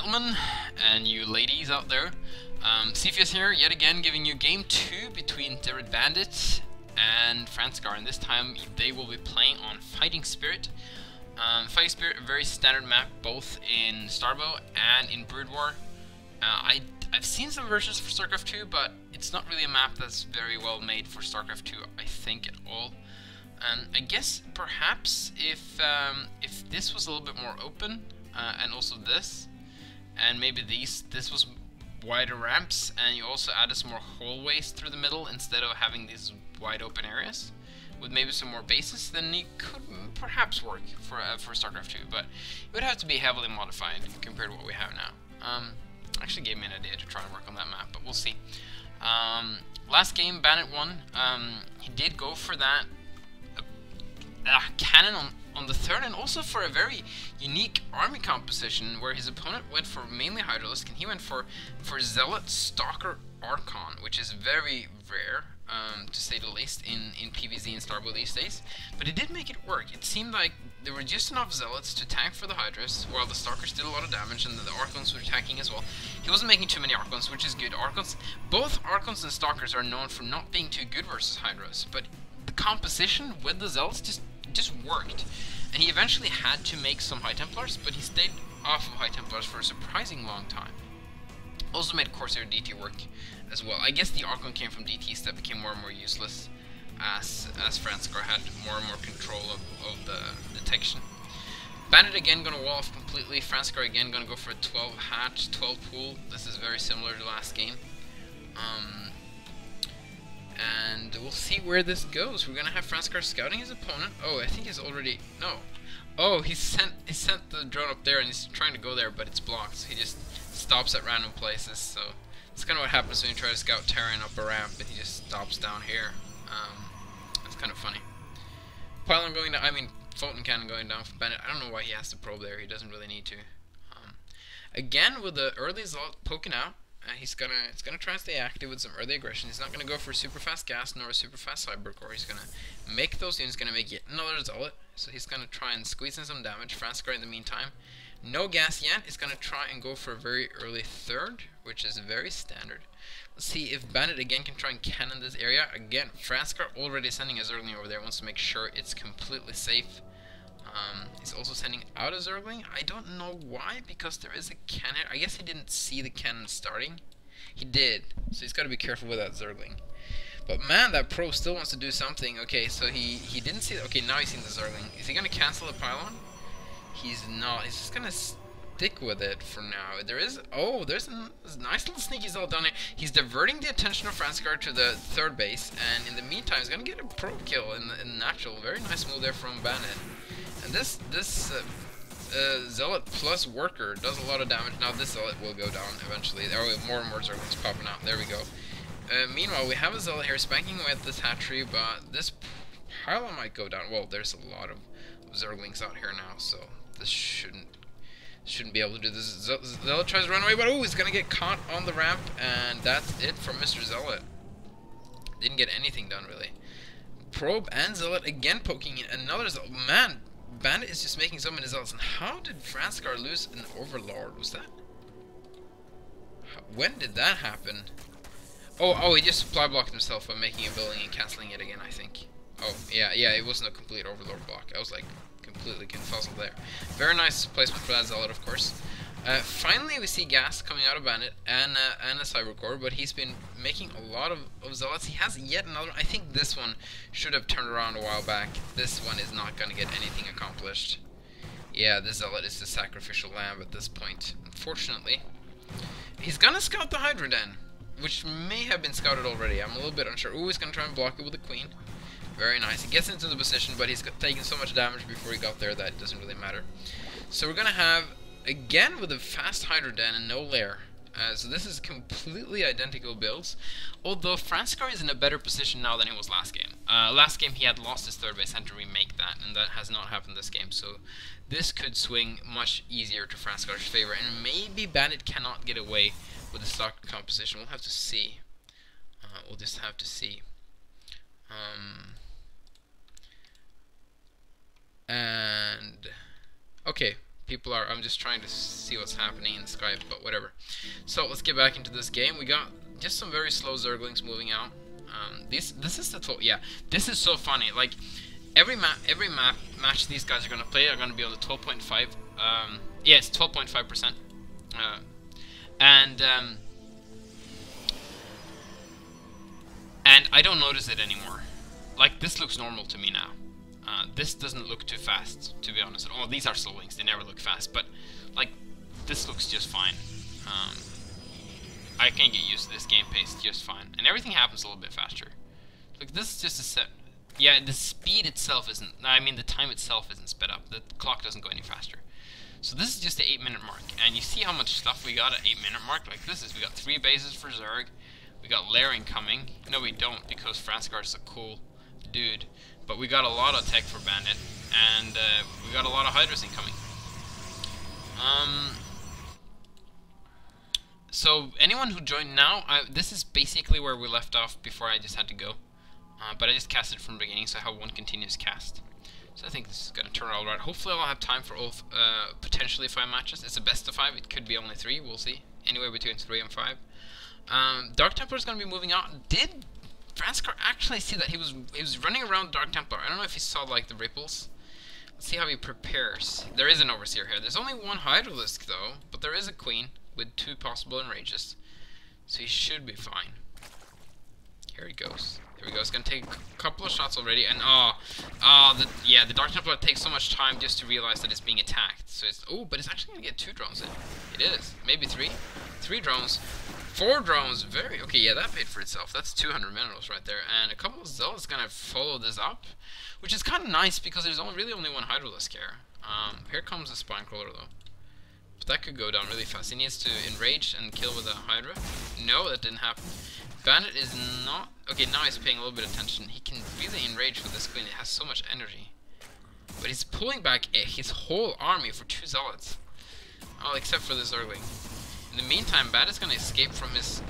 gentlemen and you ladies out there, Cepheus here, yet again giving you game 2 between Red Bandits and Franscar, and this time they will be playing on Fighting Spirit. Fighting Spirit, a very standard map both in Starbow and in Brood War. I've seen some versions for StarCraft 2, but it's not really a map that's very well made for StarCraft 2, I think, at all. And I guess perhaps if this was a little bit more open, and also this, and maybe this was wider ramps, and you also added some more hallways through the middle instead of having these wide open areas, with maybe some more bases, then it could perhaps work for StarCraft 2, but it would have to be heavily modified compared to what we have now. Actually gave me an idea to try and work on that map, but we'll see. Last game, Bandit won. He did go for that cannon on the third, and also for a very unique army composition where his opponent went for mainly Hydralisk, and he went for Zealot, Stalker, Archon, which is very rare, to say the least, in PvZ and Starbow these days. But it did make it work. It seemed like there were just enough Zealots to tank for the Hydras, while the Stalkers did a lot of damage, and the Archons were attacking as well. He wasn't making too many Archons, which is good. Both Archons and Stalkers are known for not being too good versus Hydras, but the composition with the Zealots just worked. And he eventually had to make some High Templars, but he stayed off of High Templars for a surprising long time. Also made Corsair DT work as well. I guess the Archon came from DTs that became more and more useless as Franscar had more and more control of the detection. Bandit again gonna wall off completely. Franscar again gonna go for a 12 hatch, 12 pool. This is very similar to last game. And we'll see where this goes. We're gonna have Franscar scouting his opponent. Oh, I think he's already he sent the drone up there and he's trying to go there, but it's blocked. So he just stops at random places. So it's kind of what happens when you try to scout Terran up a ramp, and he just stops down here. It's kind of funny. Pylon going down. I mean, Photon Cannon going down for Bandit. I don't know why he has to probe there. He doesn't really need to. Again, with the early Zealot poking out. It's gonna try and stay active with some early aggression. He's not gonna go for a super fast gas nor a super fast cyber core. He's gonna make those units, gonna make yet another Zealot. So he's gonna try and squeeze in some damage. Franscar in the meantime, no gas yet. He's gonna try and go for a very early third, which is very standard. Let's see if Bandit again can try and cannon this area. Again, Franscar already sending a Zergling over there. Wants to make sure it's completely safe. He's also sending out a Zergling. I don't know why, because there is a cannon. I guess he didn't see the cannon starting. He did, so he's got to be careful with that Zergling. But man, that pro still wants to do something. Okay, so he didn't see. Okay, now he's seen the Zergling. Is he gonna cancel the pylon? He's not. He's just gonna stick with it for now. There's a nice little sneaky Zealot down here. He's diverting the attention of Franscar to the third base, and in the meantime, he's gonna get a pro kill in the natural. Very nice move there from Bandit. And this Zealot plus Worker does a lot of damage. Now this Zealot will go down eventually. Oh, more and more Zerglings popping out. There we go. Meanwhile, we have a Zealot here spanking away at this hatchery, but this pylon might go down. Well, there's a lot of Zerglings out here now, so this shouldn't be able to do this. Zealot tries to run away, but oh, he's gonna get caught on the ramp, and that's it for Mr. Zealot. Didn't get anything done really. Probe and Zealot again poking in another Zealot. Man, Bandit is just making so many Zealots. And how did Franscar lose an Overlord? Was that? When did that happen? Oh, he just supply blocked himself by making a building and cancelling it again, I think. Oh, yeah, it wasn't a complete Overlord block. I was like completely confuzzled there. Very nice placement for that Zealot, of course. Finally, we see gas coming out of Bandit and a Cybercore, but he's been making a lot of Zealots. He has yet another. I think this one should have turned around a while back. This one is not going to get anything accomplished. Yeah, this Zealot is the sacrificial lamb at this point, unfortunately. He's going to scout the Hydra Den, which may have been scouted already. I'm a little bit unsure. Ooh, he's going to try and block it with the Queen. Very nice. He gets into the position, but he's taken so much damage before he got there that it doesn't really matter. So we're going to have, again, with a fast Hydra Den and no lair. So this is completely identical builds, although Franscar is in a better position now than he was last game. Last game he had lost his third base, had to remake that, and that has not happened this game. So this could swing much easier to Franscar's favor, and maybe Bandit cannot get away with the stock composition. We'll have to see. We'll just have to see. And okay, People are. I'm just trying to see what's happening in Skype, but whatever. So let's get back into this game. We got just some very slow Zerglings moving out. This is the yeah. This is so funny. Like every match these guys are gonna play are gonna be on the 12.5. Yeah, it's 12.5%. And I don't notice it anymore. Like this looks normal to me now. This doesn't look too fast, to be honest. Oh, these are slow wings. They never look fast, but like this looks just fine. I can get used to this game pace just fine, and everything happens a little bit faster. Like this is just a set. Yeah, the speed itself isn't. I mean, the time itself isn't sped up. The clock doesn't go any faster. So this is just the 8-minute mark, and you see how much stuff we got at 8-minute mark. Like this is, we got 3 bases for Zerg. We got layering coming. No, we don't, because Franscar is a cool dude. But we got a lot of tech for Bandit, and we got a lot of Hydras incoming. So anyone who joined now, this is basically where we left off before I just had to go. But I just casted from the beginning, so I have one continuous cast. So I think this is going to turn out alright. Hopefully I'll have time for all potentially 5 matches. It's a best of 5. It could be only 3. We'll see. Anywhere between 3 and 5. Dark Templar is going to be moving out. Did Franscar actually see that he was running around Dark Templar? I don't know if he saw like the ripples. Let's see how he prepares. There is an Overseer here. There's only one Hydralisk though, but there is a Queen with 2 possible enrages. So he should be fine. Here he goes. Here we go. It's gonna take a couple of shots already, and the Dark Templar takes so much time just to realize that it's being attacked. So it's but it's actually gonna get 2 drones in. It is maybe 3. 3 drones, 4 drones. Very okay. Yeah, that paid for itself. That's 200 minerals right there, and a couple of Zealots gonna follow this up, which is kind of nice because there's really only one Hydralisk here. Here comes the Spinecrawler though. But that could go down really fast. He needs to enrage and kill with a Hydra. No, that didn't happen. Bandit is not... Okay, now he's paying a little bit of attention. He can really enrage with this Queen. It has so much energy. But he's pulling back his whole army for 2 Zealots. Oh, except for the Zergling. In the meantime, Bandit's going to escape from his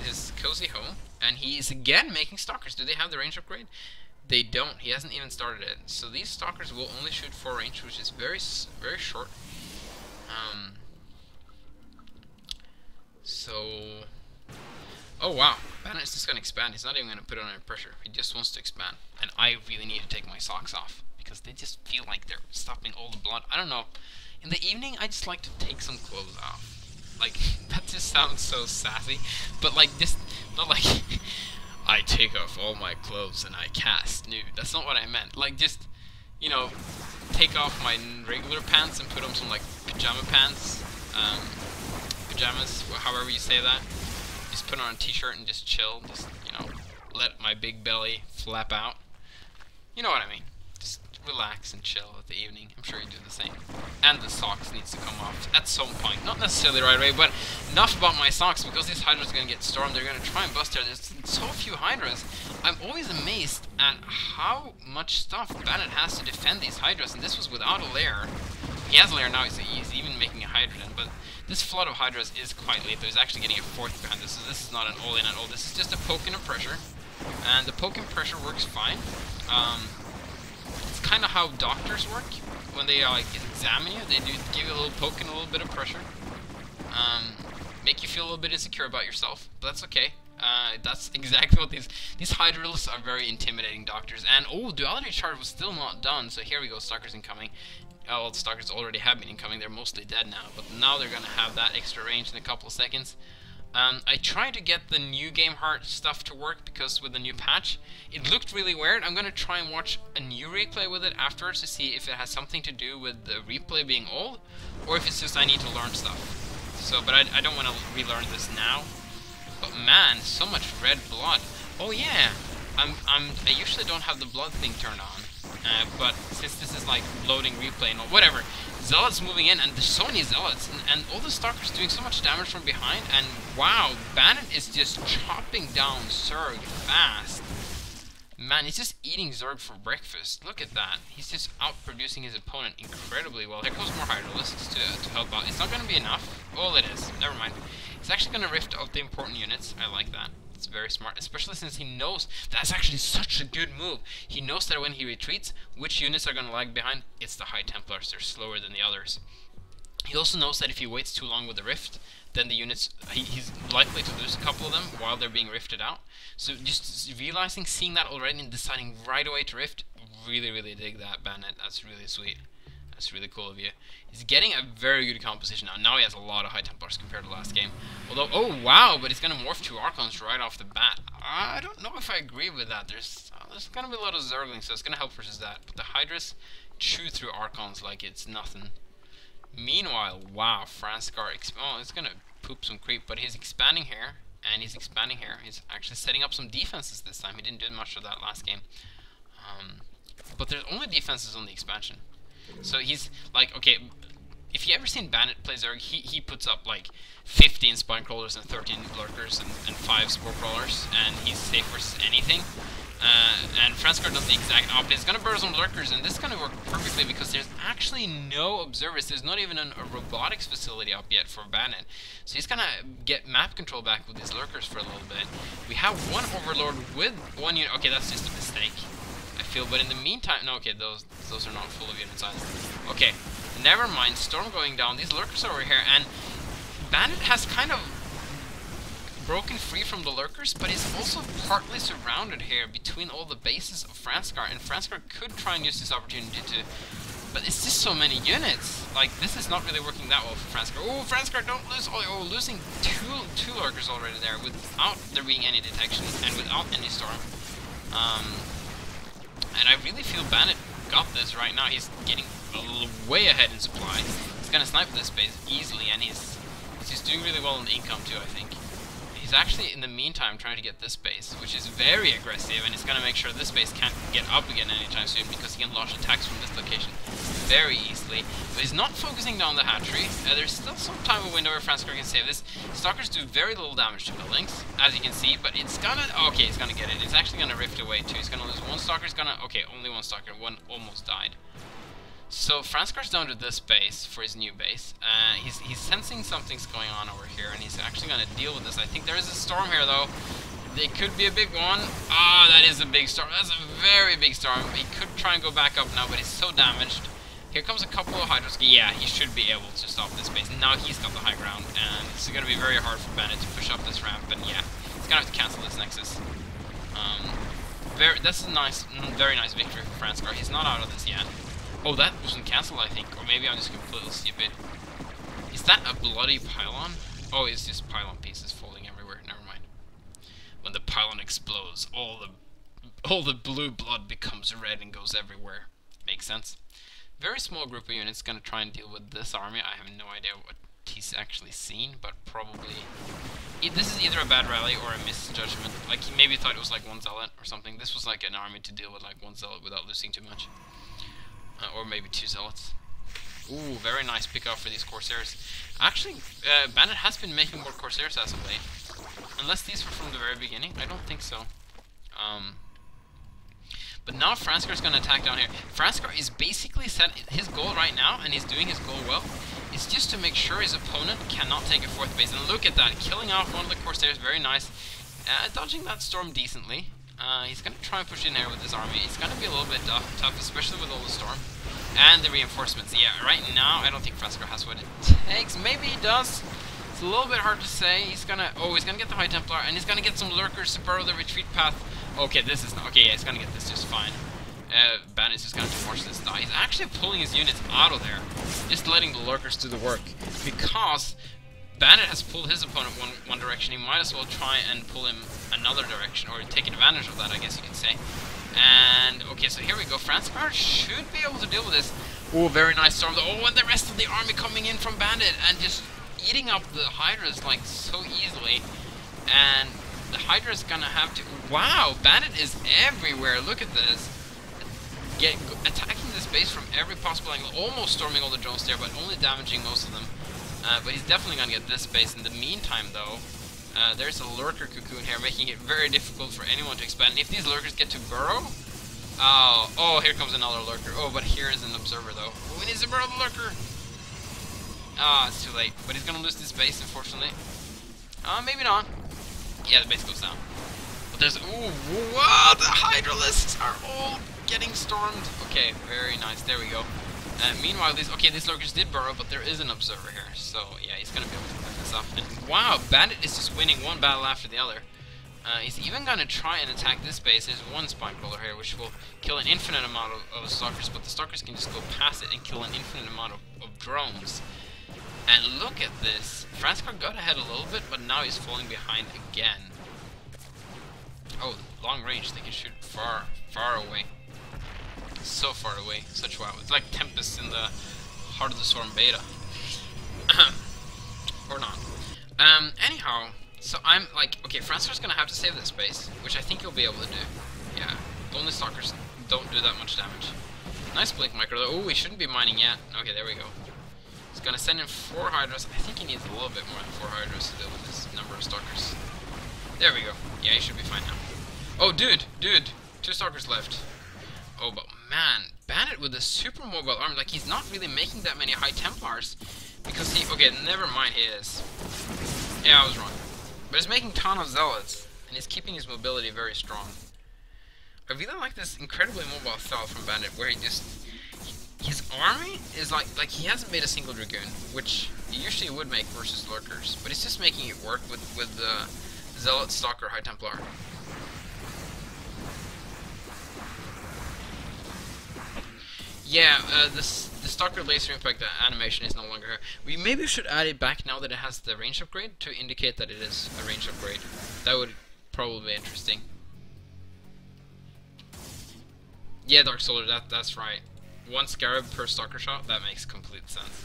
cozy home. And he is again making Stalkers. Do they have the range upgrade? They don't. He hasn't even started it. So these Stalkers will only shoot 4 range, which is very, very short. So... Oh wow, Bandit's just gonna expand. He's not even gonna put on any pressure. He just wants to expand. And I really need to take my socks off because they just feel like they're stopping all the blood. I don't know. In the evening, I just like to take some clothes off. Like, that just sounds so sassy. But like, just, not like, I take off all my clothes and I cast nude. That's not what I meant. Like, just, you know, take off my regular pants and put on some like pajama pants. Pajamas, however you say that. Just put on a t-shirt and just chill, just, you know, let my big belly flap out. You know what I mean. Just relax and chill at the evening. I'm sure you do the same. And the socks needs to come off at some point. Not necessarily right away, but enough about my socks, because these Hydras are going to get stormed. They're going to try and bust there. There's so few Hydras. I'm always amazed at how much stuff Bandit has to defend these Hydras, and this was without a lair. He has a lair now, he's even making a Hydra then, but this flood of Hydras is quite lethal. He's actually getting a 4th behind this, so this is not an all-in at all. This is just a poke and a pressure, and the poke and pressure works fine. It's kind of how doctors work. When they examine you, they do give you a little poke and a little bit of pressure. Make you feel a little bit insecure about yourself, but that's okay. That's exactly what these Hydralisks are. Very intimidating doctors. And duality charge was still not done, so here we go, Stalkers incoming. Well, the Stalkers already have been incoming, they're mostly dead now, but now they're gonna have that extra range in a couple of seconds. I tried to get the new game heart stuff to work because with the new patch, it looked really weird. I'm gonna try and watch a new replay with it afterwards to see if it has something to do with the replay being old, or if it's just I need to learn stuff. So, but I don't want to relearn this now. But man, so much red blood. Oh yeah, I usually don't have the blood thing turned on. But since this is like loading replay and whatever, Zealots moving in, and there's so many Zealots, and all the Stalkers doing so much damage from behind, and wow, Bandit is just chopping down Zerg fast. Man, he's just eating Zerg for breakfast. Look at that. He's just outproducing his opponent incredibly well. Here comes more Hydralisks to help out. It's not going to be enough. Well, it is. Never mind. He's actually going to rift out the important units. I like that. It's very smart, especially since he knows that's actually such a good move. He knows that when he retreats, which units are going to lag behind? It's the High Templars. They're slower than the others. He also knows that if he waits too long with the rift, then the units, he's likely to lose a couple of them while they're being rifted out. So just realizing, seeing that already and deciding right away to rift, really, really dig that, Bandit. That's really sweet. That's really cool of you. He's getting a very good composition now. Now he has a lot of high Templars compared to last game. Although, oh wow, but he's going to morph 2 Archons right off the bat. I don't know if I agree with that. There's going to be a lot of Zerglings, so it's going to help versus that. But the Hydras chew through Archons like it's nothing. Meanwhile, wow, Franscar, oh, it's going to poop some creep, but he's expanding here, and he's expanding here. He's actually setting up some defenses this time. He didn't do much of that last game. But there's only defenses on the expansion. So he's like, okay, if you ever seen Bandit play Zerg, he puts up like 15 Spine Crawlers and 13 Lurkers and 5 Spore Crawlers, and he's safe versus anything. And Franscar does the exact opposite. He's going to burn some Lurkers, and this is going to work perfectly because there's actually no observers. There's not even a robotics facility up yet for Bandit. So he's going to get map control back with these Lurkers for a little bit. We have one Overlord with one unit. Okay, that's just a mistake, I feel. But in the meantime, no, okay, those are not full of unit size. Okay, never mind. Storm going down. These Lurkers are over here, and Bandit has kind of broken free from the Lurkers, but he's also partly surrounded here between all the bases of Franscar, and Franscar could try and use this opportunity to, but it's just so many units. Like, this is not really working that well for Franscar. Oh, Franscar, don't lose. Oh, losing two Lurkers already there without there being any detection and without any storm. And I really feel Bandit got this right now. He's getting way ahead in supply. He's gonna snipe this base easily, and he's just doing really well in the income too, I think. He's actually, in the meantime, trying to get this base, which is very aggressive, and he's going to make sure this base can't get up again anytime soon, because he can launch attacks from this location very easily. But he's not focusing down the hatchery. There's still some time of window where Franscar can save this. Stalkers do very little damage to buildings, as you can see, but it's gonna... Okay, he's gonna get it. It's actually gonna rift away, too. He's gonna lose one Stalker. He's gonna... Okay, only one Stalker. One almost died. So Franscar's down to this base for his new base. He's sensing something's going on over here, and he's actually going to deal with this. I think there is a storm here, though. It could be a big one. Ah, that is a big storm. That's a very big storm. He could try and go back up now, but he's so damaged. Here comes a couple of Hydras. Yeah, he should be able to stop this base. Now he's got the high ground, and it's going to be very hard for Bandit to push up this ramp, and yeah, he's going to have to cancel this Nexus. That's a nice, very nice victory for Franscar. He's not out of this yet. Oh, that wasn't cancelled, I think. Or maybe I'm just completely stupid. Is that a bloody pylon? Oh, it's just pylon pieces falling everywhere. Never mind. When the pylon explodes, all the blue blood becomes red and goes everywhere. Makes sense. Very small group of units gonna try and deal with this army. I have no idea what he's actually seen, but probably... This is either a bad rally or a misjudgment. Like, he maybe thought it was like one zealot or something. This was like an army to deal with like one zealot without losing too much. Or maybe 2 zealots. Ooh, very nice pick up for these Corsairs. Actually, Bandit has been making more Corsairs as of late. Unless these were from the very beginning. I don't think so. But now Franscar's going to attack down here. Franscar is basically set his goal right now, and he's doing his goal well. It's just to make sure his opponent cannot take a 4th base. And look at that, killing off one of the Corsairs, very nice. Dodging that storm decently. He's going to try and push in there with this army. It's going to be a little bit tough, especially with all the storm. And the reinforcements. Yeah, right now, I don't think Franscar has what it takes. Maybe he does. It's a little bit hard to say. He's going to... Oh, he's going to get the High Templar, and he's going to get some Lurkers to burrow the retreat path. Okay, this is... Okay, yeah, he's going to get this just fine. Bandit's just going to watch this die. He's actually pulling his units out of there. Just letting the Lurkers do the work. Because... Bandit has pulled his opponent one direction. He might as well try and pull him another direction, or take advantage of that, I guess you can say. And, okay, so here we go. Franscar should be able to deal with this. Oh, very nice storm. Oh, and the rest of the army coming in from Bandit, and just eating up the Hydras, like, so easily. And the Hydra's gonna have to... Wow, Bandit is everywhere. Look at this. Attacking this base from every possible angle. Almost storming all the drones there, but only damaging most of them. But he's definitely going to get this base. In the meantime, though, there's a Lurker Cocoon here, making it very difficult for anyone to expand. And if these Lurkers get to burrow... Oh, here comes another Lurker. Oh, but here is an Observer, though. Oh, he needs to burrow the Lurker! Ah, it's too late. But he's going to lose this base, unfortunately. Maybe not. Yeah, the base goes down. But there's... Ooh, wow, the Hydralisks are all getting stormed. Okay, very nice. There we go. Meanwhile, these lurkers did burrow, but there is an observer here, so yeah, he's gonna be able to pick this up. And wow, Bandit is just winning one battle after the other. He's even gonna try and attack this base. There's one spike roller here, which will kill an infinite amount of stalkers, but the stalkers can just go past it and kill an infinite amount of drones. And look at this. Franscar got ahead a little bit, but now he's falling behind again. Oh, long range. They can shoot far, far away. So far away. Such wow. It's like Tempest in the Heart of the Storm beta. Or not. Anyhow, so I'm like, okay, Franscar's gonna have to save this base, which I think he'll be able to do. Yeah. Only stalkers don't do that much damage. Nice blink micro though. Oh, we shouldn't be mining yet. Okay, there we go. He's gonna send in 4 Hydras. I think he needs a little bit more than 4 Hydras to deal with this number of stalkers. There we go. Yeah, he should be fine now. Oh, dude! 2 stalkers left. Oh, but man, Bandit with a super mobile arm, like, he's not really making that many High Templars. Because he... Okay, never mind, he is. Yeah, I was wrong. But he's making ton of Zealots, and he's keeping his mobility very strong. I really like this incredibly mobile style from Bandit, where he just... His army is like he hasn't made a single Dragoon, which he usually would make versus Lurkers, but he's just making it work with the Zealot, Stalker, High Templar. Yeah, the Stalker Laser Impact animation is no longer here. We maybe should add it back now that it has the range upgrade to indicate that it is a range upgrade. That would probably be interesting. Yeah, Dark Solar, that's right. 1 Scarab per Stalker shot, that makes complete sense.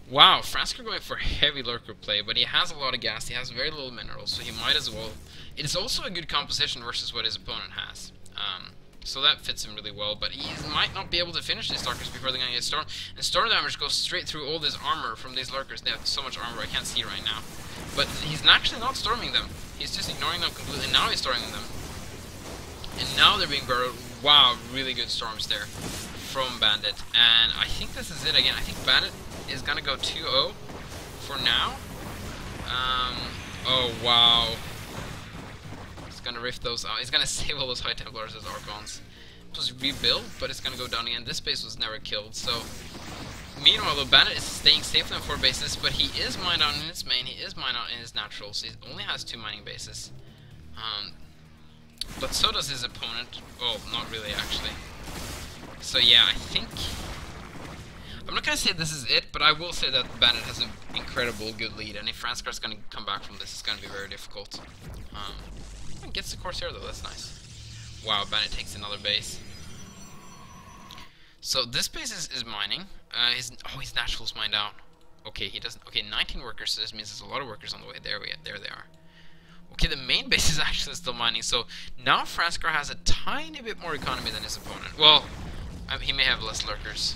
Wow, Franscar going for heavy Lurker play, but he has a lot of gas, he has very little minerals, so he might as well. It's also a good composition versus what his opponent has. So that fits him really well, but he might not be able to finish these Stalkers before they're going to get Storm. And Storm damage goes straight through all this armor from these Lurkers. They have so much armor I can't see right now. But he's actually not storming them. He's just ignoring them completely. Now he's storming them. And now they're being burrowed. Wow, really good storms there from Bandit. And I think this is it again. I think Bandit is going to go 2-0 for now. Oh, wow. He's going to rift those out. He's going to save all those High Templars as Archons. It was rebuilt, but it's going to go down again. This base was never killed, so... Meanwhile, the Bandit is staying safe on 4 bases, but he is mined out in his main, he is mined out in his natural, so he only has 2 mining bases. But so does his opponent. Well, not really, actually. So yeah, I think... I'm not going to say this is it, but I will say that Bandit has an incredible good lead, and if Franscar is going to come back from this, it's going to be very difficult. Gets the Corsair though, that's nice. Wow, Bandit takes another base. So this base is mining. His natural's mined out. Okay, he doesn't. Okay, 19 workers, so this means there's a lot of workers on the way. There they are. Okay, the main base is actually still mining, so now Franscar has a tiny bit more economy than his opponent. Well, he may have less lurkers.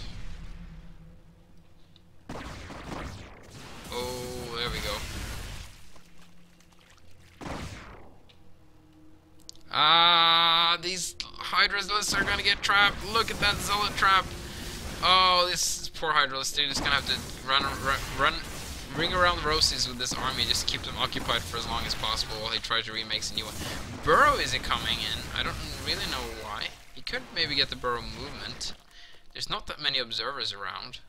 Oh, there we go. These Hydralisks are gonna get trapped. Look at that Zealot trap. Oh, this poor Hydralisk dude is gonna have to ring around the Rosies with this army just to keep them occupied for as long as possible while he tries to remake a new one. Burrow isn't coming in. I don't really know why. He could maybe get the Burrow movement. There's not that many observers around.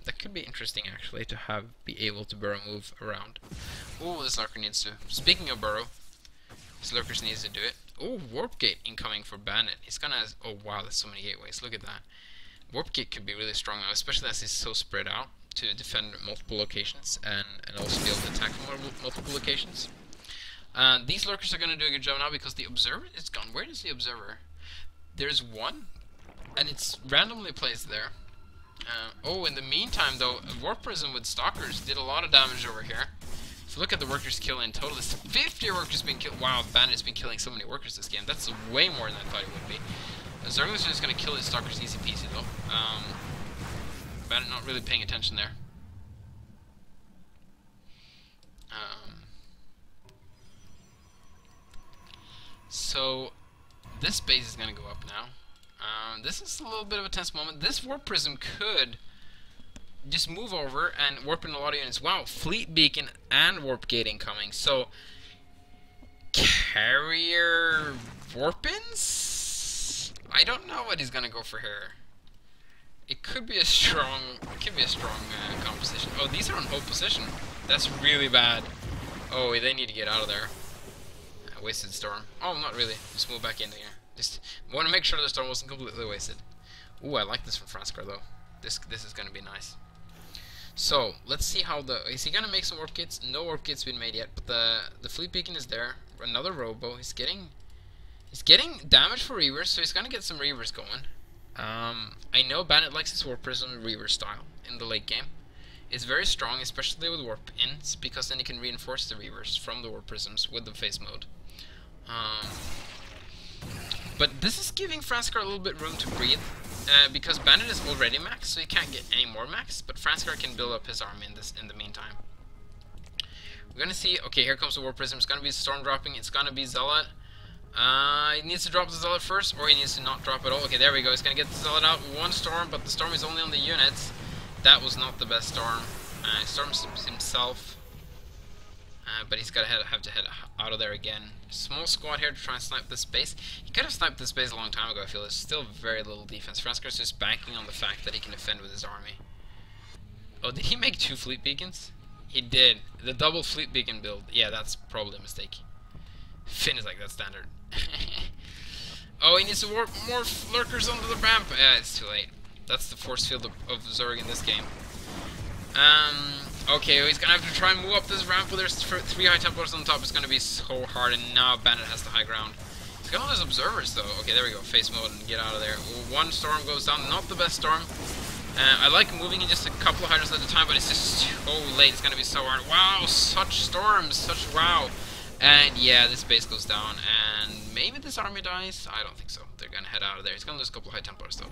That could be interesting actually to be able to Burrow move around. Oh, this Lurker needs to. Speaking of Burrow, this Lurker needs to do it. Oh, Warp Gate incoming for Bandit. He's gonna. Oh wow, there's so many gateways. Look at that. Warp Gate could be really strong now, especially as he's so spread out to defend multiple locations and also be able to attack from multiple locations. These Lurkers are gonna do a good job now because the Observer is gone. Where is the Observer? There's one, and it's randomly placed there. Oh, in the meantime though, Warp Prism with Stalkers did a lot of damage over here. So look at the workers killing. Total is 50 workers being killed. Wow, Bandit's been killing so many workers this game. That's way more than I thought it would be. Zerglings is just going to kill his Stalkers easy peasy though. Bandit not really paying attention there. So this base is going to go up now. This is a little bit of a tense moment. This Warp Prism could just move over and warp in a lot of units. Wow, Fleet Beacon and Warp Gate incoming. So, Carrier Warpins? I don't know what he's gonna go for here. It could be a strong, composition. Oh, these are on hold position. That's really bad. Oh, they need to get out of there. Wasted storm. Oh, not really. Just move back in here. Just want to make sure the storm wasn't completely wasted. Ooh, I like this from Franscar though. This is gonna be nice. So let's see how is he gonna make some warp kits? No warp kits been made yet, but the fleet beacon is there. Another robo. He's getting damage for reavers, so he's gonna get some reavers going. I know Bandit likes his warp prism reaver style in the late game. It's very strong, especially with warp ins, because then you can reinforce the reavers from the warp prisms with the phase mode. But this is giving Franscar a little bit room to breathe, because Bandit is already max, so he can't get any more max, but Franscar can build up his army in the meantime. We're gonna see, okay, here comes the War Prism, it's gonna be Storm dropping, it's gonna be Zealot. He needs to drop the Zealot first, or he needs to not drop at all. Okay, there we go, he's gonna get the Zealot out, one Storm, but the Storm is only on the units. That was not the best Storm. He storms himself. But he's gonna have to head out of there again. Small squad here to try and snipe this base. He could have sniped this base a long time ago, I feel. There's still very little defense. Franscar's just banking on the fact that he can defend with his army. Oh, did he make 2 fleet beacons? He did. The double fleet beacon build. Yeah, that's probably a mistake. Finn is like that standard. Oh, he needs to warp more lurkers onto the ramp. Yeah, it's too late. That's the force field of Zerg in this game. Okay, he's gonna have to try and move up this ramp, but there's 3 High Templars on the top. It's gonna be so hard, and now Bandit has the high ground. He's got all his observers, though. Okay, there we go. Face mode and get out of there. One storm goes down. Not the best storm. I like moving in just a couple of hydras at a time, but it's just so late. It's gonna be so hard. Wow, such storms. Such wow. And yeah, this base goes down, and maybe this army dies. I don't think so. They're gonna head out of there. He's gonna lose a couple of High Templars, though.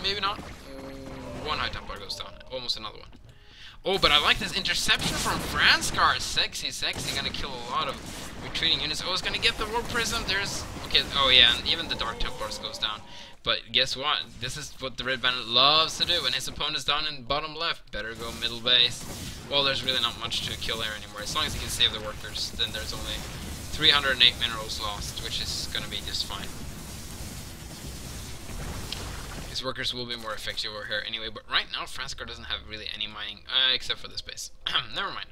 Maybe not. 1 High Templar goes down. Almost another one. Oh, but I like this interception from Franscar. Sexy, sexy. Gonna kill a lot of retreating units. Oh, it's gonna get the Warp Prism. There's... Okay, oh yeah, and even the Dark Templars goes down. But guess what? This is what the Red Bandit loves to do. When his opponent's down in bottom left, better go middle base. Well, there's really not much to kill there anymore. As long as he can save the workers, then there's only 308 minerals lost, which is gonna be just fine. His workers will be more effective over here anyway, but right now Franscar doesn't have really any mining, except for this base. Never mind.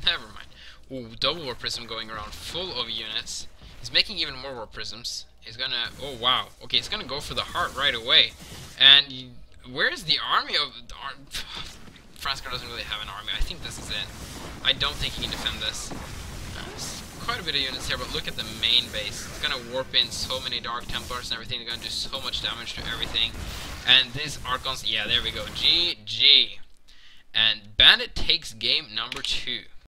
Never mind. Ooh, double Warp Prism going around full of units. He's making even more Warp Prisms. He's gonna... Oh, wow. Okay, he's gonna go for the heart right away. And where's the army of... Franscar doesn't really have an army. I think this is it. I don't think he can defend this. There's quite a bit of units here, but look at the main base. It's gonna warp in so many Dark Templars and everything. They're gonna do so much damage to everything. And these Archons... Yeah, there we go. GG. And Bandit takes game number 2.